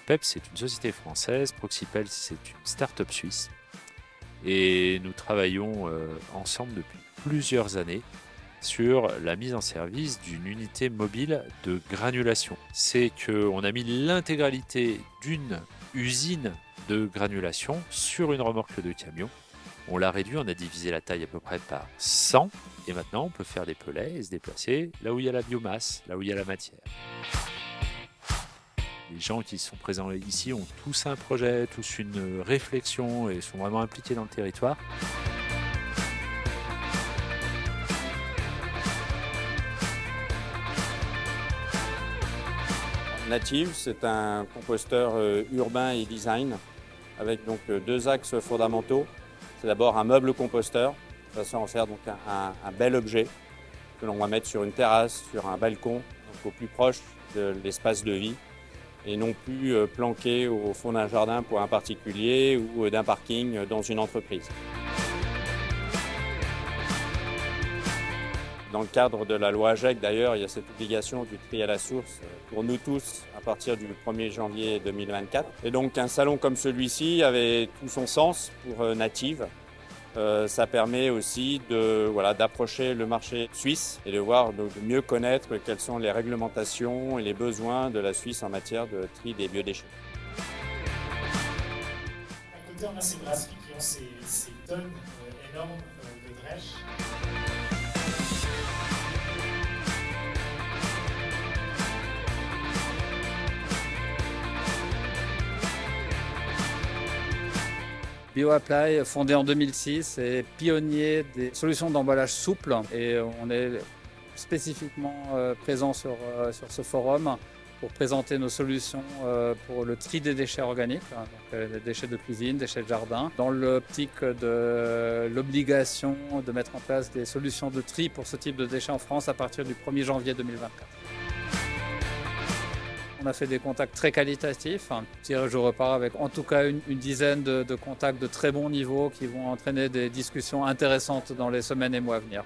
PEP, c'est une société française, Proxipel, c'est une start-up suisse. Et nous travaillons ensemble depuis plusieurs années sur la mise en service d'une unité mobile de granulation. C'est qu'on a mis l'intégralité d'une usine de granulation sur une remorque de camion. On l'a réduit, on a divisé la taille à peu près par 100 et maintenant on peut faire des pellets et se déplacer là où il y a la biomasse, là où il y a la matière. Les gens qui sont présents ici ont tous un projet, tous une réflexion et sont vraiment impliqués dans le territoire. Native, c'est un composteur urbain et design avec donc deux axes fondamentaux. C'est d'abord un meuble composteur, de façon à en faire donc un bel objet que l'on va mettre sur une terrasse, sur un balcon, donc au plus proche de l'espace de vie et non plus planqué au fond d'un jardin pour un particulier ou d'un parking dans une entreprise. Dans le cadre de la loi AGEC, d'ailleurs, il y a cette obligation du tri à la source pour nous tous à partir du 1er janvier 2024. Et donc un salon comme celui-ci avait tout son sens pour Native. Ça permet aussi d'approcher le marché suisse et de voir, de mieux connaître quelles sont les réglementations et les besoins de la Suisse en matière de tri des biodéchets. À côté, on a ces brasseries qui ont ces tonnes énormes de drèche. BioApply, fondé en 2006, est pionnier des solutions d'emballage souple et on est spécifiquement présent sur ce forum pour présenter nos solutions pour le tri des déchets organiques, donc les déchets de cuisine, déchets de jardin, dans l'optique de l'obligation de mettre en place des solutions de tri pour ce type de déchets en France à partir du 1er janvier 2024. On a fait des contacts très qualitatifs. Je repars avec en tout cas une dizaine de contacts de très bon niveau qui vont entraîner des discussions intéressantes dans les semaines et mois à venir.